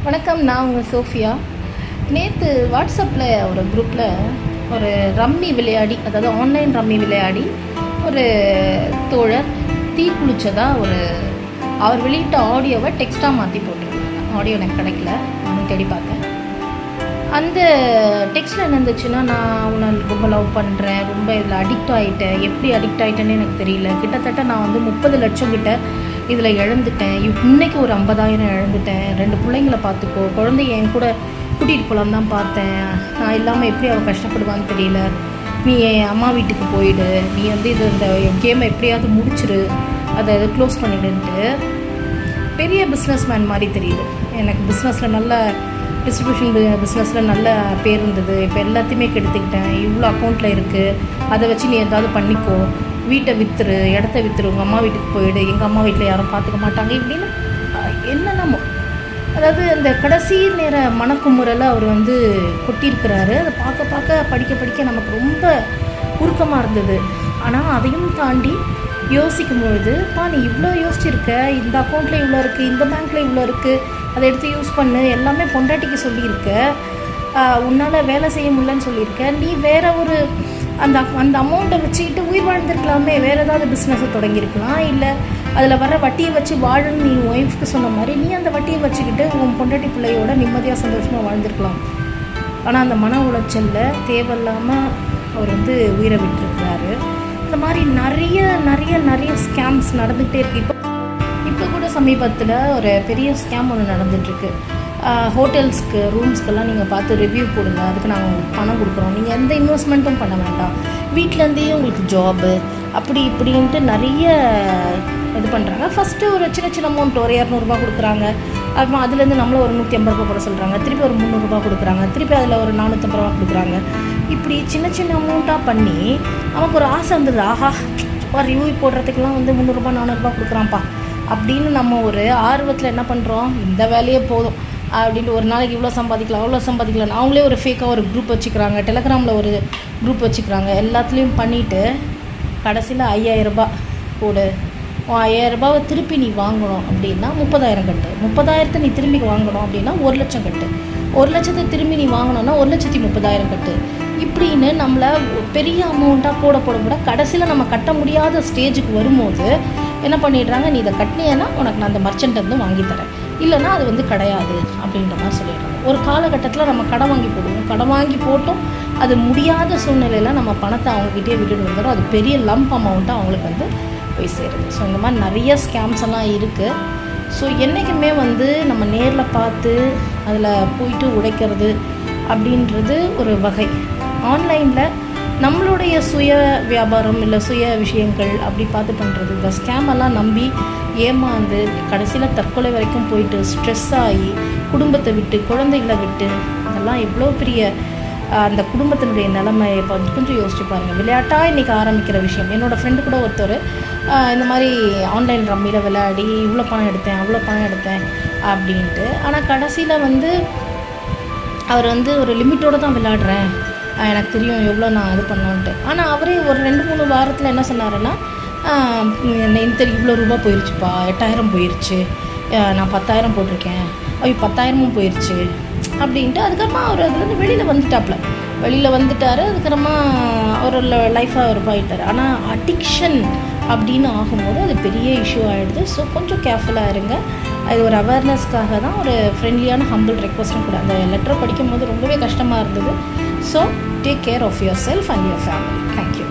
வணக்கம், நான் உங்கள் சோஃபியா. நேற்று வாட்ஸ்அப்பில் ஒரு குரூப்பில் ஒரு ரம்மி விளையாடி, அதாவது ஆன்லைன் ரம்மி விளையாடி ஒரு தோழர் தீக்குளிச்சதாக அவர் வெளியிட்ட ஆடியோவை டெக்ஸ்ட்டாக மாற்றி போட்டிருக்காங்க. ஆடியோ எனக்கு கிடைக்கல, நானும் தேடி பார்த்தேன். அந்த டெக்ஸ்ட்டில் என்ன இருந்துச்சுன்னா, நான் உன்னை ரொம்ப லவ் பண்ணுறேன், ரொம்ப இதில் அடிக்ட் ஆகிட்டேன், எப்படி அடிக்ட் ஆகிட்டேன்னு எனக்கு தெரியல, கிட்டத்தட்ட நான் 30 லட்சம் கிட்ட இதில் இழந்துட்டேன், இன்றைக்கி ஒரு 50,000 இழந்துட்டேன், 2 பிள்ளைங்களை பார்த்துக்கோ, குழந்தைய என் கூட கூட்டிகிட்டு போகலான்னு தான் பார்த்தேன், நான் இல்லாமல் எப்படி அவள் கஷ்டப்படுவான்னு தெரியல, நீ என் அம்மா வீட்டுக்கு போயிடு, நீ இந்த கேமை எப்படியாவது முடிச்சிரு, அதை க்ளோஸ் பண்ணிடுன்ட்டு பெரிய பிஸ்னஸ் மேன் மாதிரி தெரியுது எனக்கு. பிஸ்னஸில் நல்ல டிஸ்ட்ரிபியூஷன் பிஸ்னஸில் நல்ல பேர் இருந்தது, இப்போ எல்லாத்தையுமே கெடுத்துக்கிட்டேன், இவ்வளோ அக்கௌண்ட்டில் இருக்குது, அதை வச்சு நீ ஏதாவது பண்ணிக்கோ, வீட்டை விற்றுரு, இடத்த விற்றுரு, உங்கள் அம்மா வீட்டுக்கு போயிடு, எங்கள் அம்மா வீட்டில் யாரும் பார்த்துக்க மாட்டாங்க இப்படின்னு என்னென்னமோ. அதாவது அந்த கடைசி நேர மனக்குமுறலை அவர் கொட்டியிருக்கிறாரு. அதை பார்க்க படிக்க நமக்கு ரொம்ப உருக்கமாக இருந்தது. ஆனால் அதையும் தாண்டி யோசிக்கும்பொழுது, நீ இவ்வளோ யோசிச்சிருக்க, இந்த அக்கௌண்ட்டில் இவ்வளோ இருக்குது, இந்த பேங்க்கில் இவ்வளோ இருக்குது, அதை எடுத்து யூஸ் பண்ணு, எல்லாமே பொண்டாட்டிக்கு சொல்லியிருக்க, உன்னால் வேலை செய்ய முடியலன்னு சொல்லியிருக்க, நீ வேறு ஒரு அந்த அமௌண்ட்டை வச்சுக்கிட்டு உயிர் வாழ்ந்துருக்கலாமே, வேறு ஏதாவது பிஸ்னஸை தொடங்கியிருக்கலாம், இல்லை அதில் வர வட்டியை வச்சு வாழன்னு நீ ஒய்ஃப்க்கு சொன்ன மாதிரி நீ அந்த வட்டியை வச்சுக்கிட்டு உன் பொண்டாட்டி பிள்ளையோட நிம்மதியாக சந்தோஷமாக வாழ்ந்துருக்கலாம். ஆனால் அந்த மன உளைச்சலில் தேவையில்லாமல் அவர் உயிரை விட்டுருக்கிறாரு. இந்த மாதிரி நிறைய ஸ்கேம்ஸ் நடந்துகிட்டே இருக்குது. இப்போ கூட சமீபத்தில் ஒரு பெரிய ஸ்கேம் ஒன்று நடந்துகிட்ருக்கு. ஹோட்டல்ஸ்க்கு ரூம்ஸ்க்கெல்லாம் நீங்கள் பார்த்து ரிவ்யூ போடுங்க, அதுக்கு நாங்கள் உங்களுக்கு பணம் கொடுக்குறோம், நீங்கள் எந்த இன்வெஸ்ட்மெண்ட்டும் பண்ண வேண்டாம், வீட்டிலேருந்தே உங்களுக்கு ஜாபு அப்படி இப்படின்ட்டு நிறைய இது பண்ணுறாங்க. ஃபஸ்ட்டு ஒரு சின்ன அமௌண்ட் ஒரு 200 கொடுக்குறாங்க, அப்புறம் அதுலேருந்து நம்மளும் ஒரு 150 ரூபா போட சொல்கிறாங்க, திருப்பி ஒரு 300 கொடுக்குறாங்க, திருப்பி அதில் ஒரு 450 கொடுக்குறாங்க. இப்படி சின்ன அமௌண்ட்டாக பண்ணி நமக்கு ஒரு ஆசை வந்தது, ஆஹா ரிவ்யூ போடுறதுக்கெல்லாம் 300 400 கொடுக்குறான்ப்பா அப்படின்னு நம்ம ஒரு ஆர்வத்தில் என்ன பண்ணுறோம், இந்த வேலையே போதும் அப்படின்ட்டு ஒரு நாளைக்கு இவ்வளோ சம்பாதிக்கலாம் அவ்வளோ சம்பாதிக்கலாம், அவங்களே ஒரு ஃபேக்காக ஒரு குரூப் வச்சுக்கிறாங்க, டெலகிராமில் ஒரு குரூப் வச்சுக்கிறாங்க, எல்லாத்துலேயும் பண்ணிவிட்டு கடைசியில் 5,000 ரூபா போடு, 5,000 ரூபாவை திருப்பி நீ வாங்கணும் அப்படின்னா 30,000 கட்டு, 30,000 நீ திரும்பி வாங்கணும் அப்படின்னா 1 லட்சம் கட்டு, 1 லட்சத்தை திரும்பி நீ வாங்கணும்னா 1,30,000 கட்டு, இப்படின்னு நம்மளை பெரிய அமௌண்ட்டாக போட கடைசியில் நம்ம கட்ட முடியாத ஸ்டேஜுக்கு வரும்போது என்ன பண்ணிடுறாங்க, நீ இதை கட்டினேன்னா உனக்கு நான் அந்த மர்ச்சன்ட் வாங்கித்தரேன், இல்லைன்னா அது கிடையாது அப்படின்ற மாதிரி சொல்லிடுறாங்க. ஒரு காலகட்டத்தில் நம்ம கடன் வாங்கி போடுவோம், கடன் வாங்கி போட்டோம், அது முடியாத சூழ்நிலையில் நம்ம பணத்தை அவங்ககிட்டே விட்டுட்டு வந்துடும், அது பெரிய லம்ப் அமௌண்ட்டாக அவங்களுக்கு போய் சேருது. ஸோ இந்த மாதிரி நிறைய ஸ்கேம்ஸ் எல்லாம் இருக்குது. ஸோ என்றைக்குமே நம்ம நேரில் பார்த்து அதில் போயிட்டு உடைக்கிறது அப்படின்றது ஒரு வகை. ஆன்லைனில் நம்மளுடைய சுய வியாபாரம் இல்லை சுய விஷயங்கள் அப்படி பார்த்து பண்ணுறது, இந்த ஸ்கேமெல்லாம் நம்பி ஏமாந்து கடைசியில் தற்கொலை வரைக்கும் போயிட்டு ஸ்ட்ரெஸ் ஆகி குடும்பத்தை விட்டு குழந்தைகளை விட்டு, அதெல்லாம் எவ்வளோ பெரிய அந்த குடும்பத்தினுடைய நிலைமை கொஞ்சம் யோசிச்சு பாருங்கள். விளையாட்டாக இன்றைக்கி ஆரம்பிக்கிற விஷயம். என்னோடய ஃப்ரெண்டு கூட ஒருத்தர் இந்த மாதிரி ஆன்லைன் ரம்மியில் விளையாடி இவ்வளோ பணம் எடுத்தேன் அவ்வளோ பணம் எடுத்தேன் அப்படின்ட்டு, ஆனால் கடைசியில் அவர் ஒரு லிமிட்டோடு தான் விளையாடுறேன், எனக்கு தெரியும் எவ்வளோ நான் இது பண்ணோன்ட்டு. ஆனால் அவரே ஒரு 2-3 வாரத்தில் என்ன சொன்னாருன்னா, இவ்வளோ ரூபா போயிடுச்சுப்பா, 8,000 போயிடுச்சு, நான் 10,000 போட்டிருக்கேன், 10,000 போயிடுச்சு அப்படின்ட்டு. அதுக்கப்புறமா அவர் அதுலேருந்து வெளியில் வந்துட்டார். அதுக்கப்புறமா அவரோட லைஃப்பாக அவர் போயிட்டார். ஆனால் அடிக்ஷன் அப்படின்னு ஆகும்போது அது பெரிய இஷ்யூ ஆகிடுது. ஸோ கொஞ்சம் கேர்ஃபுல்லாக இருங்க. அது ஒரு அவேர்னஸ்க்காக தான், ஒரு ஃப்ரெண்ட்லியான ஹம்பிள் ரெக்வஸ்ட்டும் கூட. அந்த லெட்டரை படிக்கும் போது ரொம்பவே கஷ்டமாக இருந்தது. So take care of yourself and your family. Thank you.